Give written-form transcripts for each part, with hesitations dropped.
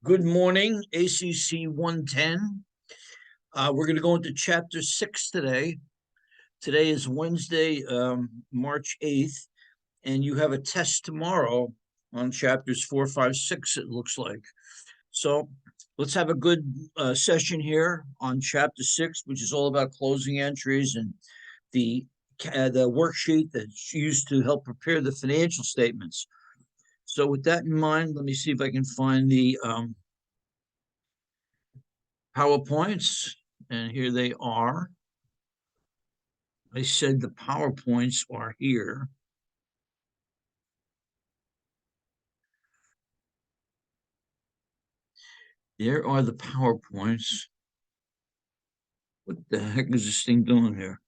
Good morning, ACC110. We're going to go into Chapter 6 today. Today is Wednesday, March 8th, and you have a test tomorrow on Chapters 4, 5, 6, it looks like. So let's have a good session here on Chapter 6, which is all about closing entries and the worksheet that's used to help prepare the financial statements. So with that in mind, let me see if I can find the PowerPoints, and here they are. I said the PowerPoints are here. There are the PowerPoints. What the heck is this thing doing here?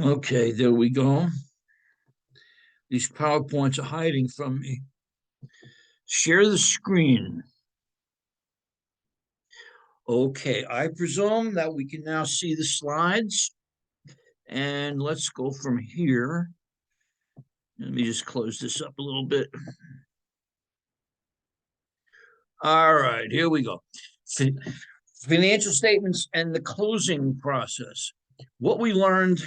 Okay, there we go. These PowerPoints are hiding from me. Share the screen. Okay, I presume that we can now see the slides. And let's go from here. Let me just close this up a little bit. All right, here we go. Financial statements and the closing process. What we learned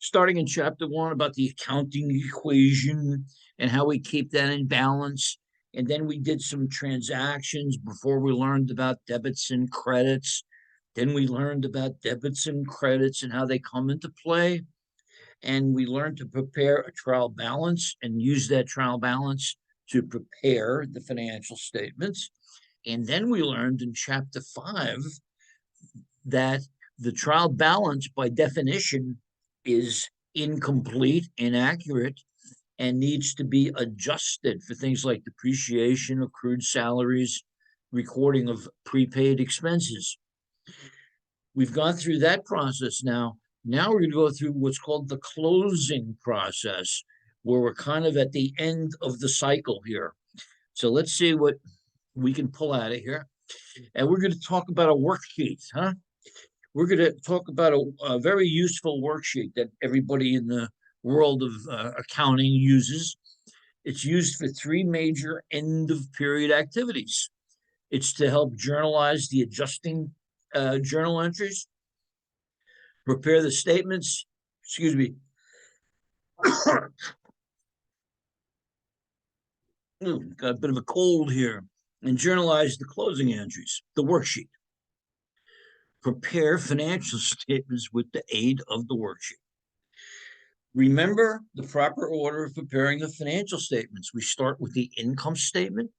starting in Chapter 1 about the accounting equation and how we keep that in balance. And then we did some transactions before we learned about debits and credits. Then we learned about debits and credits and how they come into play. And we learned to prepare a trial balance and use that trial balance to prepare the financial statements. And then we learned in Chapter 5 that the trial balance, by definition, is incomplete, inaccurate, and needs to be adjusted for things like depreciation, accrued salaries, recording of prepaid expenses. We've gone through that process now. Now we're going to go through what's called the closing process, where we're kind of at the end of the cycle here. So let's see what we can pull out of here. And we're going to talk about a worksheet, huh? We're going to talk about a very useful worksheet that everybody in the world of accounting uses. It's used for three major end of period activities. It's to help journalize the adjusting journal entries, prepare the statements, excuse me. Ooh, got a bit of a cold here, and journalize the closing entries, the worksheet. Prepare financial statements with the aid of the worksheet. Remember the proper order of preparing the financial statements. We start with the income statement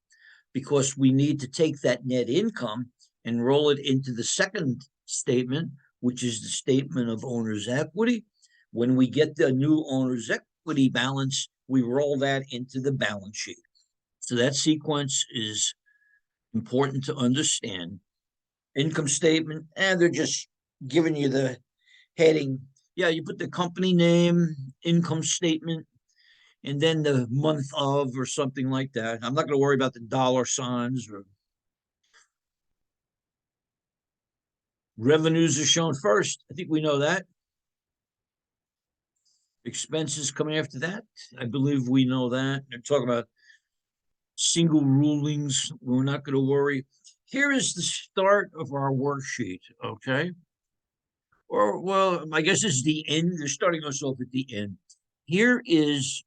because we need to take that net income and roll it into the second statement, which is the statement of owner's equity. When we get the new owner's equity balance, we roll that into the balance sheet. So that sequence is important to understand. Income statement, and they're just giving you the heading. Yeah, you put the company name, income statement, and then the month of or something like that. I'm not going to worry about the dollar signs. Or revenues are shown first. I think we know that. Expenses coming after that. I believe we know that. They're talking about single rulings. We're not going to worry. Here is the start of our worksheet, okay? Or, well, I guess it's the end. They're starting us off at the end. Here is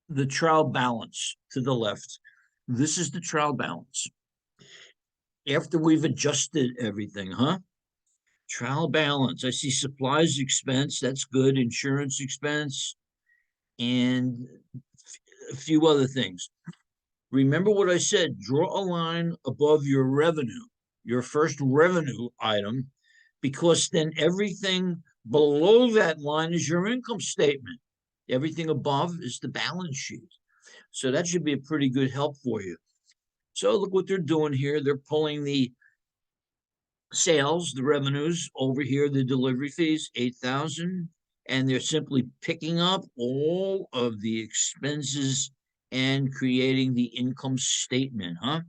the trial balance to the left. This is the trial balance. After we've adjusted everything, huh? Trial balance. I see supplies expense. That's good. Insurance expense and a few other things. Remember what I said, draw a line above your revenue, your first revenue item, because then everything below that line is your income statement. Everything above is the balance sheet. So that should be a pretty good help for you. So look what they're doing here. They're pulling the sales, the revenues over here, the delivery fees, 8,000, and they're simply picking up all of the expenses and creating the income statement, huh?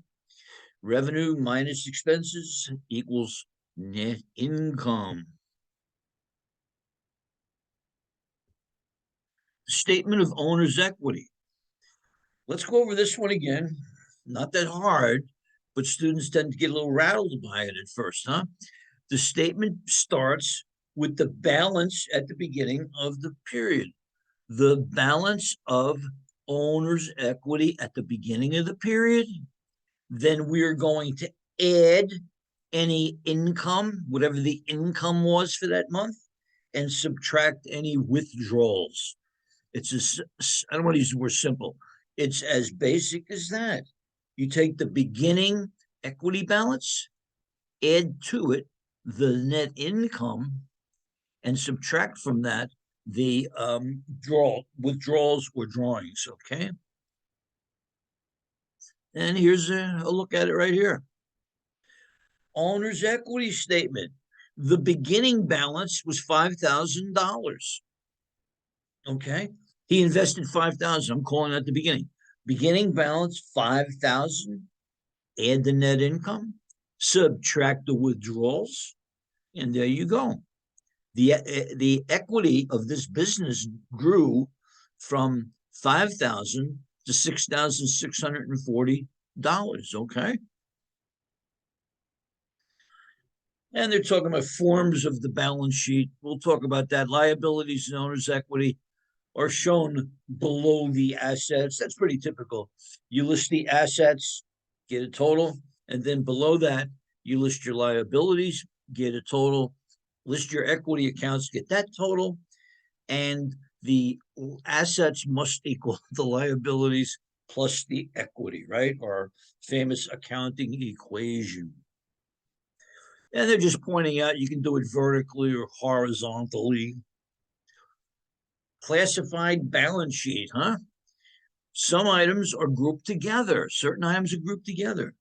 Revenue minus expenses equals net income. Statement of owner's equity. Let's go over this one again. Not that hard, but students tend to get a little rattled by it at first, huh? The statement starts with the balance at the beginning of the period. The balance of owner's equity at the beginning of the period. Then we're going to add any income, whatever the income was for that month, and subtract any withdrawals. It's as, I don't want to use the word simple. It's as basic as that. You take the beginning equity balance, add to it the net income, and subtract from that the withdrawals or drawings, okay? And here's a look at it right here. Owner's equity statement. The beginning balance was $5,000. Okay. He invested 5,000. I'm calling that the beginning. Beginning balance 5,000. Add the net income, subtract the withdrawals, and there you go. The equity of this business grew from 5,000 to $6,640. Okay. And they're talking about forms of the balance sheet. We'll talk about that. Liabilities and owner's equity are shown below the assets. That's pretty typical. You list the assets, get a total, and then below that, you list your liabilities, get a total, list your equity accounts, get that total, and the assets must equal the liabilities plus the equity, right? Our famous accounting equation. And they're just pointing out you can do it vertically or horizontally. Classified balance sheet, huh? Some items are grouped together. Certain items are grouped together.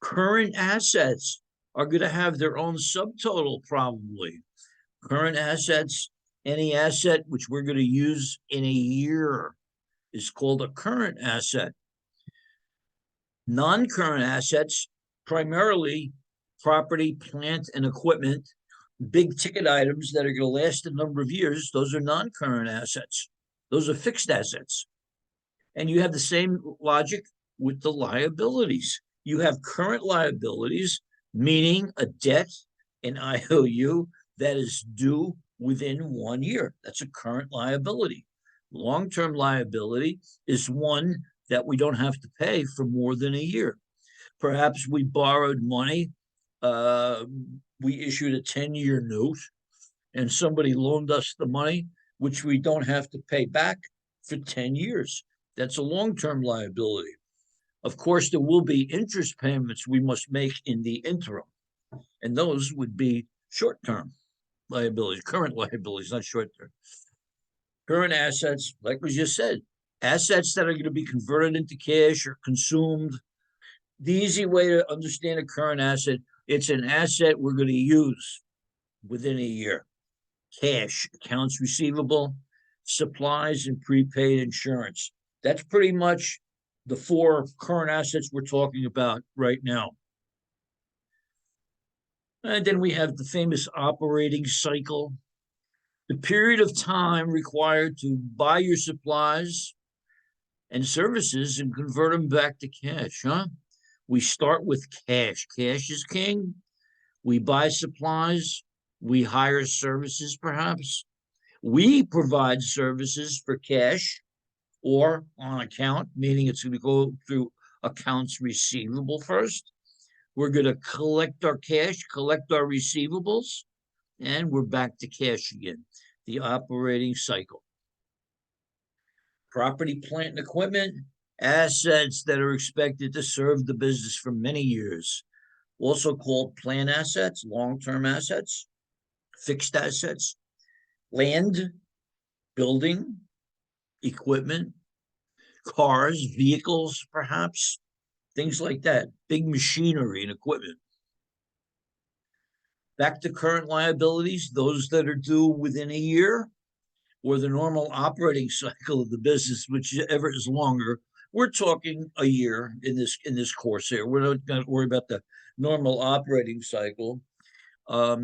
Current assets are going to have their own subtotal, probably. Current assets, any asset which we're going to use in a year is called a current asset. Non-current assets, primarily property, plant, and equipment, big ticket items that are going to last a number of years, those are non-current assets. Those are fixed assets. And you have the same logic with the liabilities. You have current liabilities, meaning a debt, an IOU that is due within 1 year. That's a current liability. Long-term liability is one that we don't have to pay for more than a year. Perhaps we borrowed money. We issued a 10-year note and somebody loaned us the money, which we don't have to pay back for 10 years. That's a long-term liability. Of course, there will be interest payments we must make in the interim, and those would be short-term liabilities, current liabilities, not short-term. Current assets, like we just said, assets that are going to be converted into cash or consumed. The easy way to understand a current asset, it's an asset we're going to use within a year. Cash, accounts receivable, supplies, and prepaid insurance. That's pretty much the four current assets we're talking about right now. And then we have the famous operating cycle, the period of time required to buy your supplies and services and convert them back to cash, huh? We start with cash. Cash is king. We buy supplies. We hire services, perhaps. We provide services for cash or on account, meaning it's going to go through accounts receivable first. We're going to collect our cash, collect our receivables, and we're back to cash again. The operating cycle. Property, plant, and equipment, assets that are expected to serve the business for many years. Also called plan assets, long-term assets, fixed assets, land, building, equipment, cars, vehicles, perhaps, things like that, big machinery and equipment. Back to current liabilities, those that are due within a year, or the normal operating cycle of the business, whichever is longer, we're talking a year in this course here. We're not going to worry about the normal operating cycle. A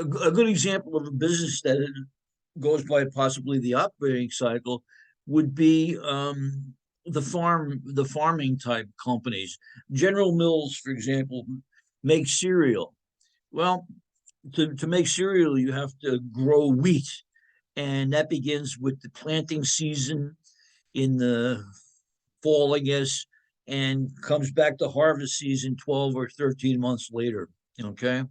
good example of a business that goes by possibly the operating cycle would be the farming type companies. General Mills, for example, makes cereal. Well, to make cereal, you have to grow wheat, and that begins with the planting season in the fall, I guess, and comes back to harvest season 12 or 13 months later. Okay.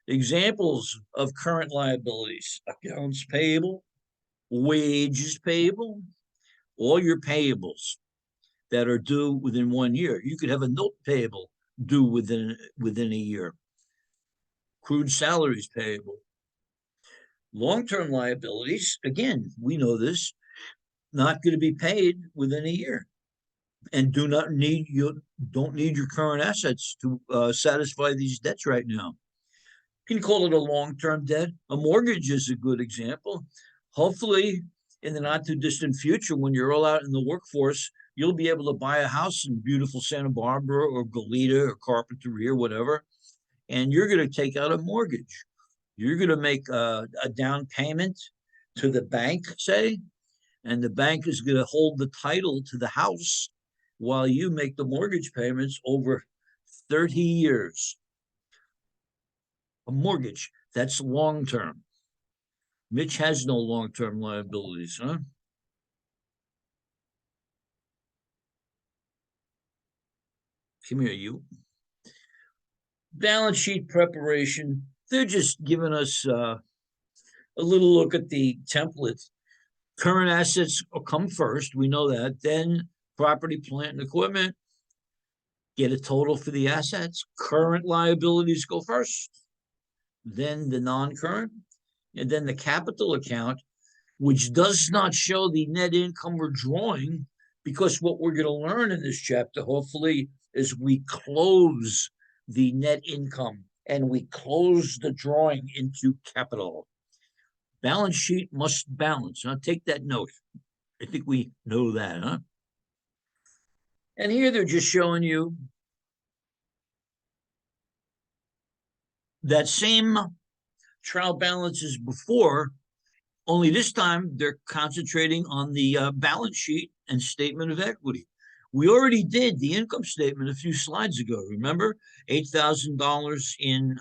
Examples of current liabilities: accounts payable, wages payable, all your payables that are due within 1 year. You could have a note payable due within a year. Accrued salaries payable. Long-term liabilities, again, we know this, not going to be paid within a year, and don't need your current assets to satisfy these debts right now. You can call it a long-term debt. A mortgage is a good example. Hopefully, in the not too distant future, when you're all out in the workforce, you'll be able to buy a house in beautiful Santa Barbara or Goleta or Carpinteria or whatever, and you're going to take out a mortgage. You're going to make a down payment to the bank, say, and the bank is going to hold the title to the house while you make the mortgage payments over 30 years. A mortgage, that's long-term. Mitch has no long-term liabilities, huh? Come here, you. Balance sheet preparation. They're just giving us a little look at the template. Current assets will come first. We know that. Then property, plant, and equipment. Get a total for the assets. Current liabilities go first. Then the non-current, and then the capital account, which does not show the net income we're drawing, because what we're going to learn in this chapter, hopefully, is we close the net income and we close the drawing into capital. Balance sheet must balance. Now take that note. I think we know that, huh? And here they're just showing you that same trial balance as before, only this time they're concentrating on the balance sheet and statement of equity. We already did the income statement a few slides ago, remember? $8,000 in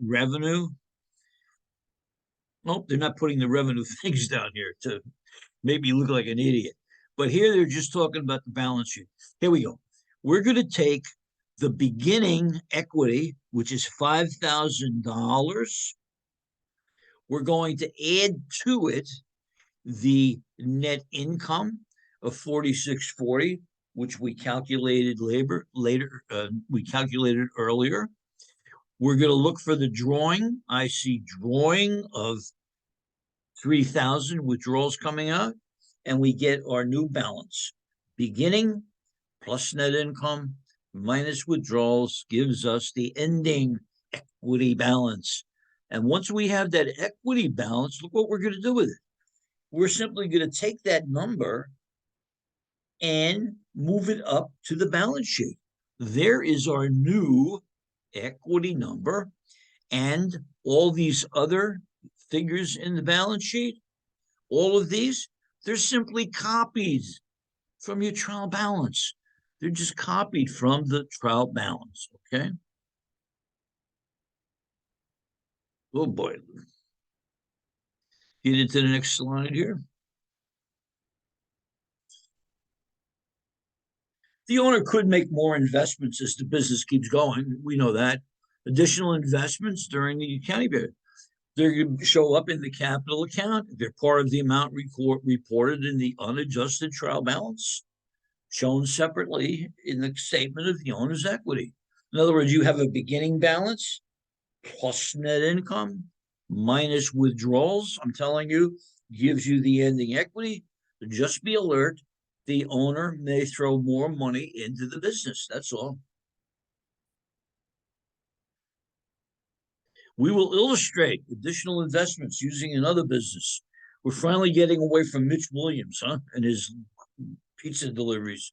revenue. Nope, they're not putting the revenue things down here to make me look like an idiot. But here they're just talking about the balance sheet. Here we go. We're going to take the beginning equity, which is $5,000. We're going to add to it the net income of $46.40, which we calculated we calculated earlier. We're going to look for the drawing. I see drawing of 3,000 withdrawals coming out, and we get our new balance. Beginning plus net income minus withdrawals gives us the ending equity balance. And once we have that equity balance, look what we're going to do with it. We're simply going to take that number and move it up to the balance sheet. There is our new equity number, and all these other figures in the balance sheet, all of these, they're simply copies from your trial balance. They're just copied from the trial balance, okay? Oh boy. Get into the next slide here. The owner could make more investments as the business keeps going. We know that. Additional investments during the accounting period. They're going to show up in the capital account. They're part of the amount reported in the unadjusted trial balance, shown separately in the statement of the owner's equity. In other words, you have a beginning balance plus net income minus withdrawals. I'm telling you, gives you the ending equity. Just be alert. The owner may throw more money into the business. That's all. We will illustrate additional investments using another business. We're finally getting away from Mitch Williams, huh? And his pizza deliveries.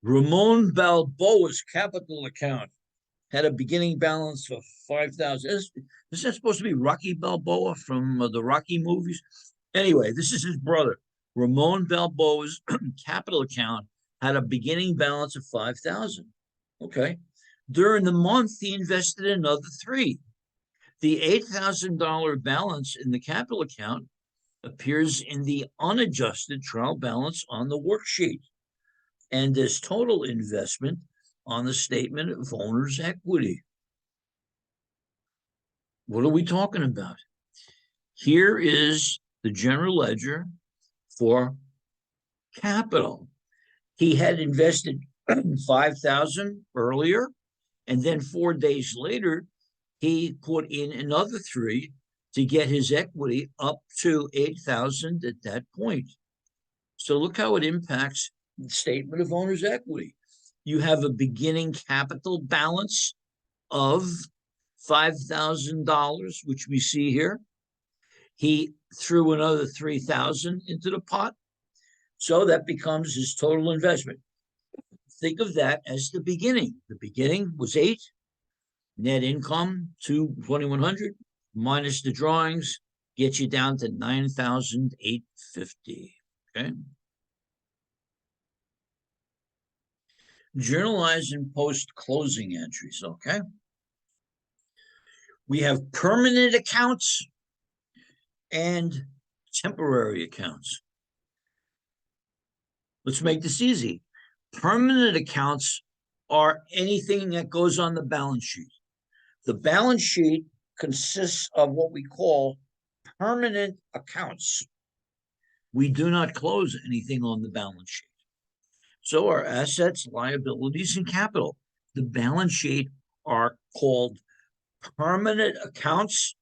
Ramon Balboa's capital account had a beginning balance of 5,000. Isn't that supposed to be Rocky Balboa from the Rocky movies? Anyway, this is his brother. Ramon Balboa's capital account had a beginning balance of 5,000. Okay. During the month, he invested another 3. The $8,000 balance in the capital account appears in the unadjusted trial balance on the worksheet, and as total investment on the statement of owner's equity. What are we talking about? Here is the general ledger for capital. He had invested 5,000 earlier, and then 4 days later, he put in another 3 to get his equity up to 8,000 at that point. So look how it impacts the statement of owner's equity. You have a beginning capital balance of $5,000, which we see here. He threw another 3,000 into the pot. So that becomes his total investment. Think of that as the beginning. The beginning was 8, net income 2,100 minus the drawings gets you down to 9,850. Okay. Journalize and post closing entries. Okay. We have permanent accounts and temporary accounts. Let's make this easy. Permanent accounts are anything that goes on the balance sheet. The balance sheet consists of what we call permanent accounts. We do not close anything on the balance sheet. So our assets, liabilities, and capital, the balance sheet are called permanent accounts,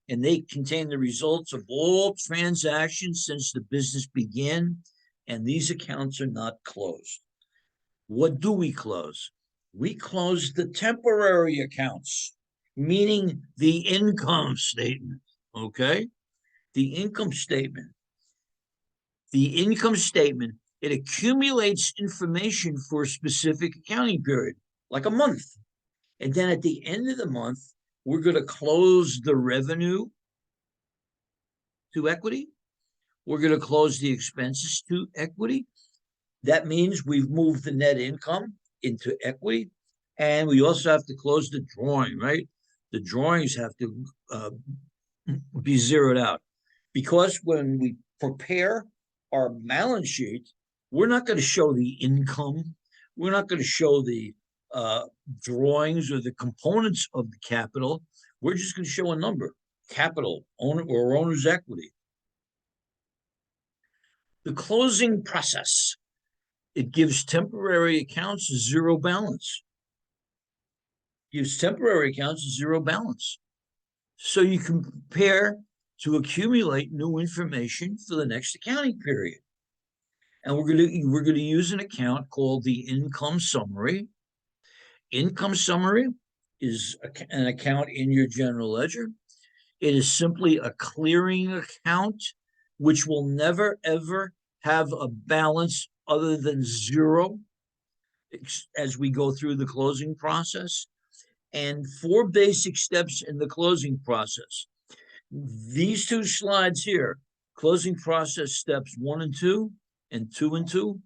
and they contain the results of all transactions since the business began, and these accounts are not closed. What do we close? We close the temporary accounts, meaning the income statement, okay? The income statement. The income statement, it accumulates information for a specific accounting period, like a month. And then at the end of the month, we're going to close the revenue to equity. We're going to close the expenses to equity. That means we've moved the net income into equity. And we also have to close the drawing, right? The drawings have to be zeroed out. Because when we prepare our balance sheet, we're not going to show the income. We're not going to show the drawings or the components of the capital. We're just going to show a number, capital, owner or owner's equity. The closing process, it gives temporary accounts zero balance. Gives temporary accounts zero balance. So you can prepare to accumulate new information for the next accounting period. And we're going to use an account called the income summary. Income summary is an account in your general ledger. It is simply a clearing account, which will never, ever have a balance other than zero as we go through the closing process. And 4 basic steps in the closing process. These 2 slides here, closing process steps 1 and 2, and 2 and 2,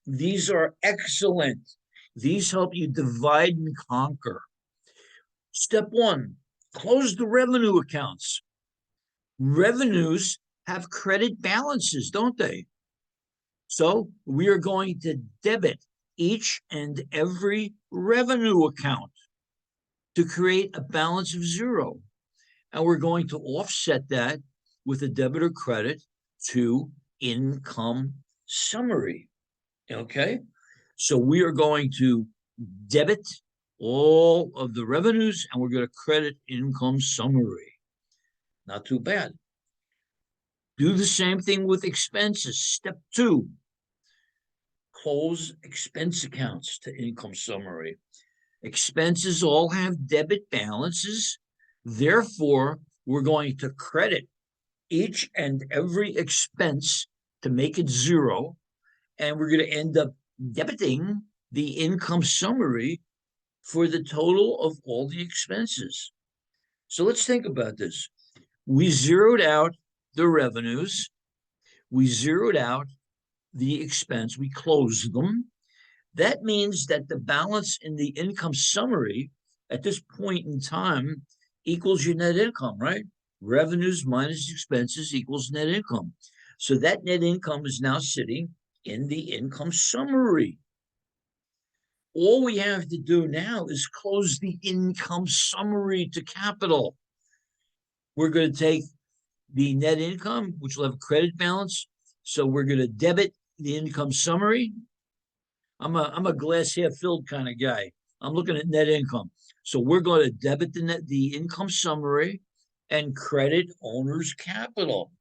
these are excellent. These help you divide and conquer. Step 1, close the revenue accounts. Revenues have credit balances, don't they? So we are going to debit each and every revenue account to create a balance of 0. And we're going to offset that with a debit or credit to income summary, okay? So we are going to debit all of the revenues and we're going to credit income summary. Not too bad. Do the same thing with expenses. Step 2, close expense accounts to income summary. Expenses all have debit balances. Therefore, we're going to credit each and every expense to make it 0. And we're going to end up debiting the income summary for the total of all the expenses. So let's think about this. We zeroed out the revenues. We zeroed out the expense. We closed them. That means that the balance in the income summary at this point in time equals your net income, right? Revenues minus expenses equals net income. So that net income is now sitting in the income summary. All we have to do now is close the income summary to capital. We're going to take the net income, which will have a credit balance. So we're going to debit the income summary. I'm a glass half filled kind of guy. I'm looking at net income. So we're going to debit the income summary and credit owner's capital.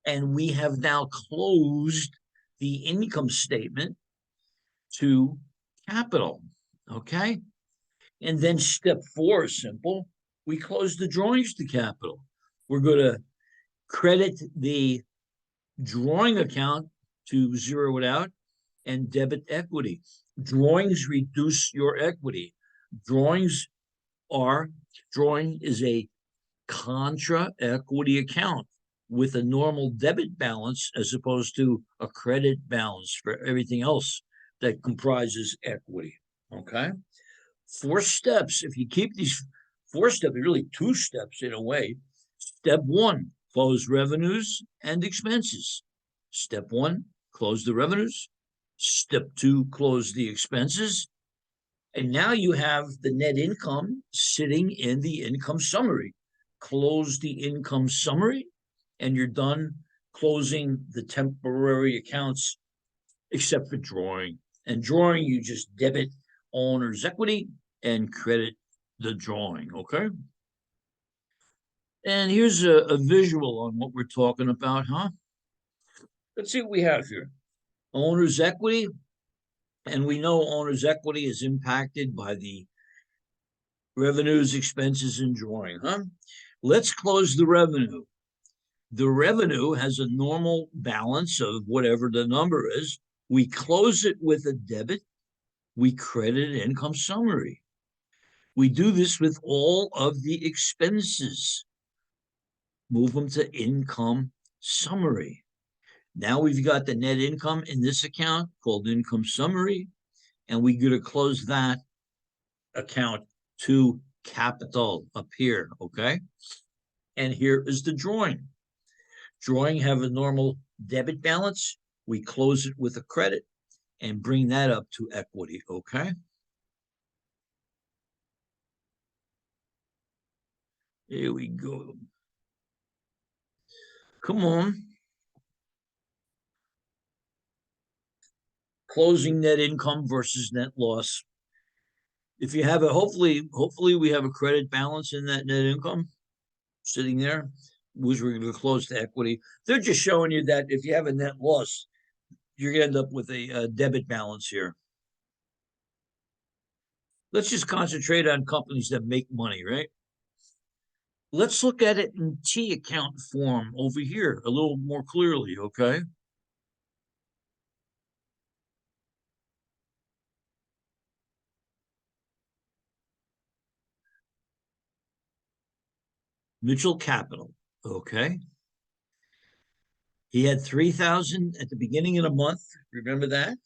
And we have now closed the income statement to capital. Okay. And then step 4 is simple. We close the drawings to capital. We're going to credit the drawing account to zero it out and debit equity. Drawings reduce your equity. Drawing is a contra equity account with a normal debit balance as opposed to a credit balance for everything else that comprises equity. Okay. 4 steps. If you keep these 4 steps, really 2 steps in a way. Step 1, close revenues and expenses. Step 1, close the revenues. Step 2, close the expenses. And now you have the net income sitting in the income summary. Close the income summary, and you're done closing the temporary accounts, except for drawing. And drawing, you just debit owner's equity and credit the drawing, okay? And here's a visual on what we're talking about, huh? Let's see what we have here. Owner's equity, and we know owner's equity is impacted by the revenues, expenses, and drawing, huh? Let's close the revenue. The revenue has a normal balance of whatever the number is. We close it with a debit. We credit income summary. We do this with all of the expenses. Move them to income summary. Now we've got the net income in this account called income summary, and we're going to close that account to capital up here, okay? And here is the drawing. Drawing have a normal debit balance. We close it with a credit and bring that up to equity, okay? Here we go. Come on. Closing net income versus net loss. If you have hopefully we have a credit balance in that net income sitting there, which we're going to close to equity. They're just showing you that if you have a net loss, you're going to end up with a debit balance here. Let's just concentrate on companies that make money, right? Let's look at it in T account form over here a little more clearly, okay? Mitchell Capital, okay? He had 3,000 at the beginning of the month. Remember that?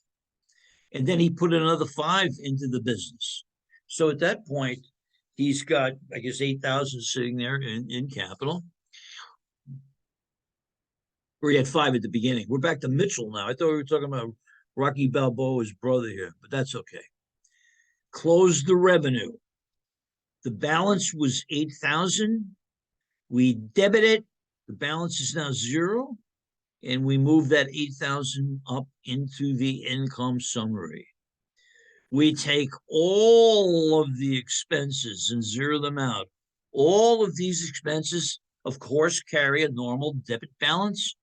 And then he put another 5 into the business. So at that point, he's got, I guess, 8,000 sitting there in capital. Or he had 5 at the beginning. We're back to Mitchell now. I thought we were talking about Rocky Balboa's brother here, but that's okay. Close the revenue. The balance was 8,000. We debit it. The balance is now 0. And we move that 8,000 up into the income summary. We take all of the expenses and zero them out. All of these expenses, of course, carry a normal debit balance.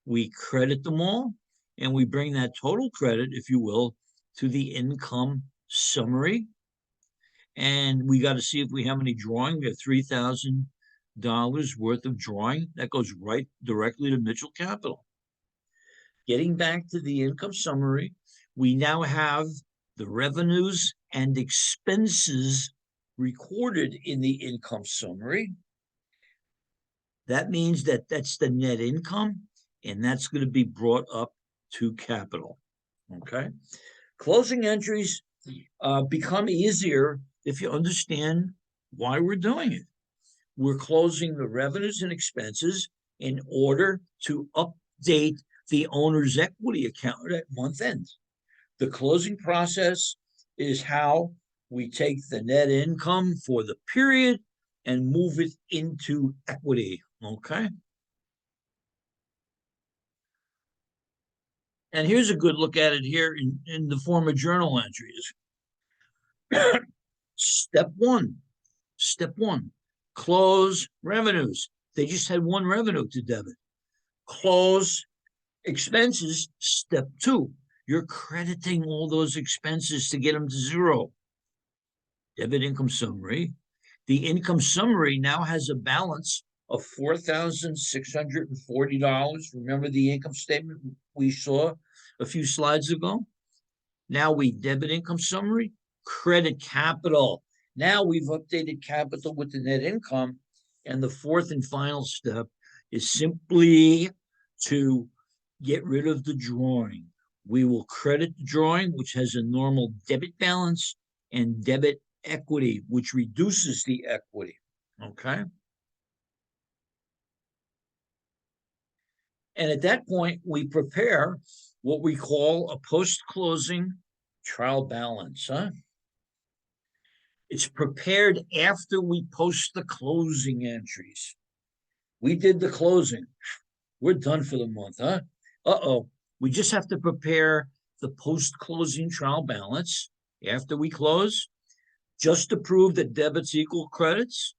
We credit them all, and we bring that total credit, if you will, to the income summary. And we got to see if we have any drawing. We have $3,000 worth of drawing. That goes right directly to Mitchell Capital. Getting back to the income summary, we now have the revenues and expenses recorded in the income summary. That means that that's the net income, and that's going to be brought up to capital. Okay. Closing entries become easier if you understand why we're doing it. We're closing the revenues and expenses in order to update the owner's equity account at month end. The closing process is how we take the net income for the period and move it into equity. Okay. And here's a good look at it here in the form of journal entries. Step one, close revenues. They just had one revenue to debit. Close expenses. Step two, you're crediting all those expenses to get them to zero. Debit income summary. The income summary now has a balance of $4,640. Remember the income statement we saw a few slides ago? Now we debit income summary, credit capital. Now we've updated capital with the net income. And the fourth and final step is simply to get rid of the drawing. We will credit the drawing, which has a normal debit balance, and debit equity, which reduces the equity. Okay. And at that point, we prepare what we call a post-closing trial balance. It's prepared after we post the closing entries. We did the closing. We're done for the month, We just have to prepare the post-closing trial balance after we close, just to prove that debits equal credits.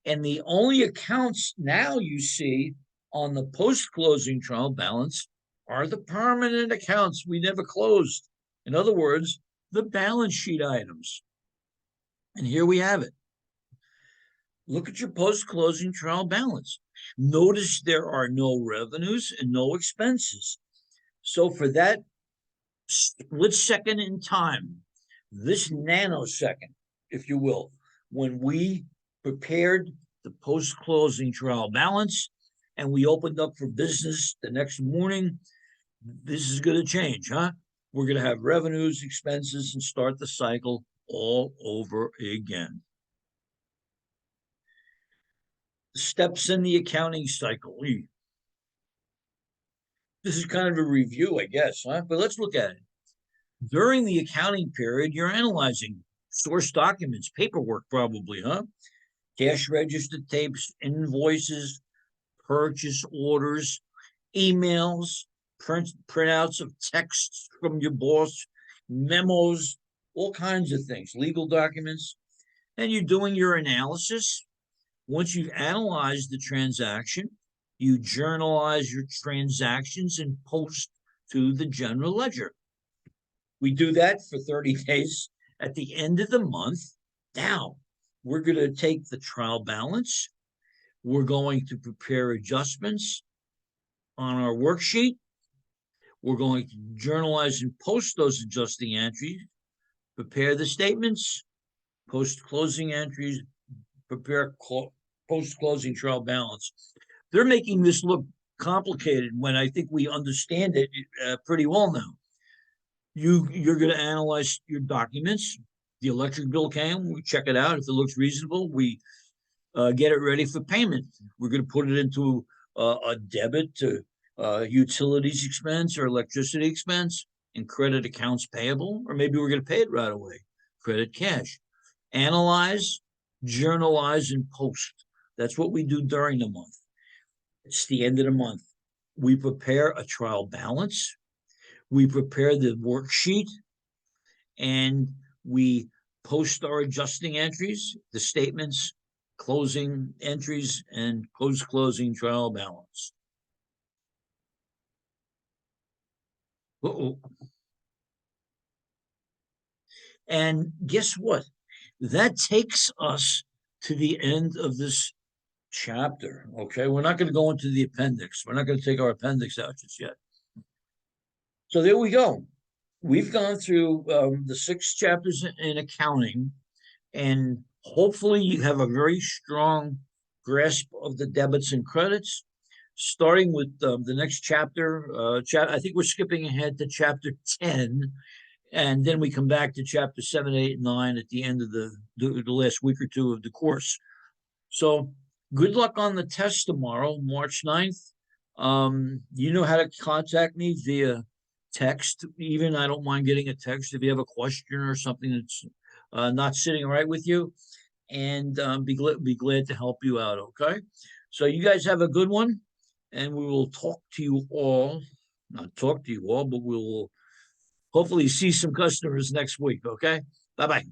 And the only accounts now you see on the post-closing trial balance are the permanent accounts we never closed. In other words, the balance sheet items. And here we have it. Look at your post-closing trial balance. Notice there are no revenues and no expenses. So for that split second in time, this nanosecond, if you will, when we prepared the post-closing trial balance and we opened up for business the next morning, this is going to change, We're going to have revenues, expenses, and start the cycle all over again. Steps in the accounting cycle. This is kind of a review, I guess, But let's look at it. During the accounting period, you're analyzing source documents, paperwork probably, Cash register tapes, invoices, purchase orders, emails, printouts of texts from your boss, memos, all kinds of things, legal documents. And you're doing your analysis. Once you've analyzed the transaction, you journalize your transactions and post to the general ledger. We do that for 30 days. At the end of the month, now we're going to take the trial balance. We're going to prepare adjustments on our worksheet. We're going to journalize and post those adjusting entries, prepare the statements, post closing entries, prepare post-closing trial balance. They're making this look complicated when I think we understand it pretty well now. You're going to analyze your documents. The electric bill came, we check it out. If it looks reasonable, we get it ready for payment. We're going to put it into a debit to utilities expense or electricity expense and credit accounts payable, or maybe we're going to pay it right away, credit cash. Analyze, journalize, and post. That's what we do during the month. It's the end of the month. We prepare a trial balance. We prepare the worksheet, and we post our adjusting entries, the statements, closing entries, and post-closing trial balance. And guess what? That takes us to the end of this chapter, okay? We're not going to go into the appendix. We're not going to take our appendix out just yet. So there we go. We've gone through the 6 chapters in accounting, and hopefully you have a very strong grasp of the debits and credits. Starting with the next chapter, I think we're skipping ahead to chapter 10, and then we come back to chapter 7, 8, and 9 at the end of the last week or two of the course. So good luck on the test tomorrow, March 9th. You know how to contact me via text. Even I don't mind getting a text if you have a question or something that's not sitting right with you, and be glad to help you out. Okay, so you guys have a good one, and we will talk to you all. Not talk to you all, but we will hopefully see some customers next week. Okay, bye bye.